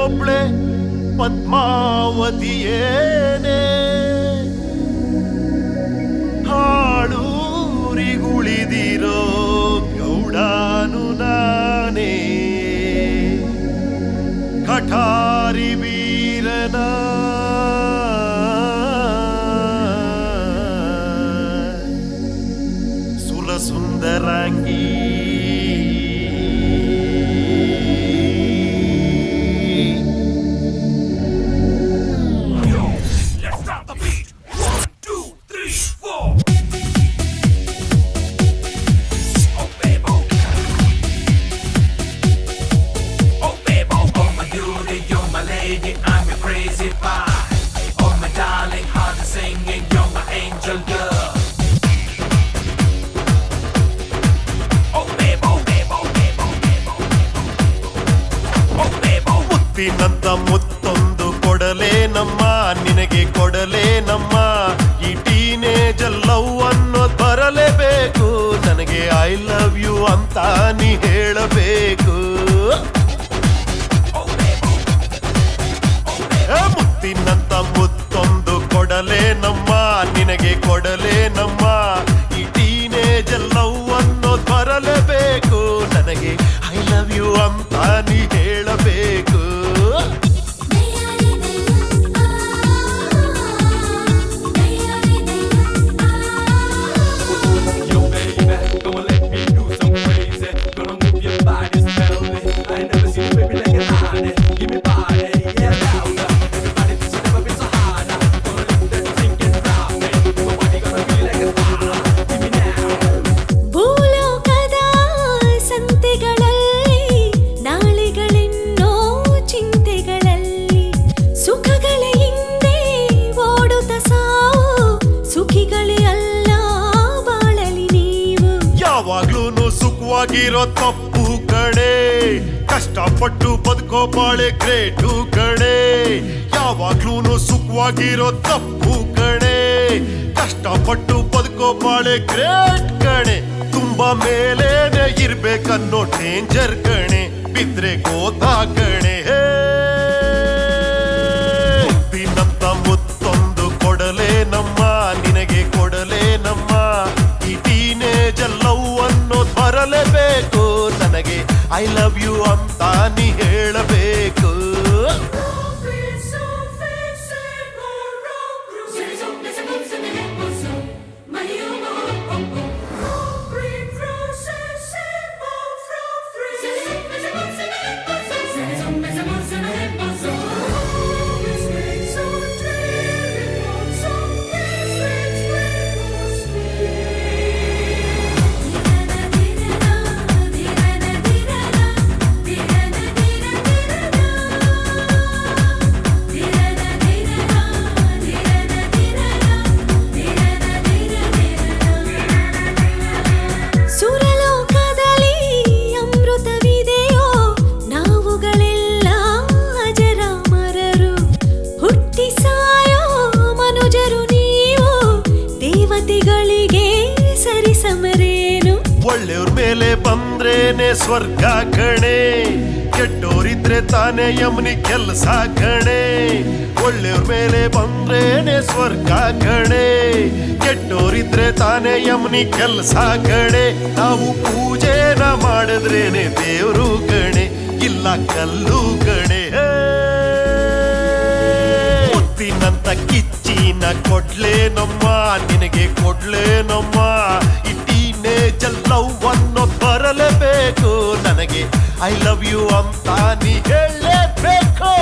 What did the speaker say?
ಒಬ್ಳೆ ಪದ್ಮಾವತಿಯೇನೆ ಹಾಡೂರಿಗುಳಿದಿರೋ ಗೌಡಾನು ನಾನೇ ಕಠಾರಿ ವೀರನ ಸುರಸುಂದರಾಂಗಿ ಮುತ್ತಿನಂತ ಮುತ್ತೊಂದು ಕೊಡಲೇ ನಮ್ಮ ನಿನಗೆ ಕೊಡಲೇ ನಮ್ಮ ಈ ಟೀನೇಜ್ ಲವ್ ಅನ್ನೋದು ಬರಲೇಬೇಕು ನನಗೆ ಐ ಲವ್ ಯು ಅಂತ ನೀ ಹೇಳಬೇಕು ಮುತ್ತಿನಂತ ಮುತ್ತೊಂದು ಕೊಡಲೇ ನಮ್ಮ ನಿನಗೆ ಕೊಡಲೇ ನಮ್ಮ ಈ ಟೀನೇಜ್ ಲವ್ ಅನ್ನೋದು ಬರಲೇಬೇಕು ನನಗೆ ಐ ಲವ್ ಯು ಅಂತ ನೀ ಹೇಳಬೇಕು ಸುಖವಾಗಿರೋ ತಪ್ಪು ಕಣೆ ಕಷ್ಟಪಟ್ಟು ಬದುಕೋ ಬಾಳೆ ಗ್ರೇಟು ಕಣೆ ಯಾವಾಗ್ಲೂ ಸುಖವಾಗಿರೋ ತಪ್ಪು ಕಣೆ ಕಷ್ಟಪಟ್ಟು ಬದುಕೋ ಬಾಳೆ ಗ್ರೇಟ್ ಕಣೆ ತುಂಬಾ ಮೇಲೇನೆ ಇರ್ಬೇಕನ್ನೋ ಡೇಂಜರ್ ಕಣೆ ಬಿದ್ರೆ ಗೋತಾ ಕಣೆ ದಿನಂತ ಮುತ್ತೊಂದು ಕೊಡಲೇ ನಮ್ಮ ನಿನಗೆ ಕೊಡಲೇ ನಮ್ಮ ಈ ಟೀನೇಜ್ ಲವ್ ಅನ್ನೋದು ಬರಲೇಬೇಕು ನನಗೆ ಐ ಲವ್ ಯು ಅಂತ ನೀ ಹೇಳಬೇಕು ಒಳ್ಳೆಯವ್ರ ಮೇಲೆ ಬಂದ್ರೇನೆ ಸ್ವರ್ಗ ಕಣೆ ಕೆಟ್ಟೋರಿದ್ರೆ ತಾನೇ ಯಮನಿ ಕೆಲಸ ಕಣೆ ಒಳ್ಳೆಯವ್ರ ಮೇಲೆ ಬಂದ್ರೇನೆ ಸ್ವರ್ಗ ಕಣೆ ಕೆಟ್ಟೋರಿದ್ರೆ ತಾನೇ ಯಮನಿ ಕೆಲಸ ಕಣೆ ನಾವು ಪೂಜೆನ ಮಾಡಿದ್ರೇನೆ ದೇವ್ರು ಕಣೆ ಇಲ್ಲ ಕಲ್ಲು ಕಣೆ ಮುತ್ತಿನಂತ ಕಿಚ್ಚಿನ ಕೊಡ್ಲೇ ನಮ್ಮ ನಿನಗೆ ಕೊಡ್ಲೇ ನಮ್ಮ ಲವ್ ಅನ್ನೋದು ಬರಲೇಬೇಕು ನನಗೆ ಐ ಲವ್ ಯು ಅಂತ ನೀ ಹೇಳಲೇಬೇಕು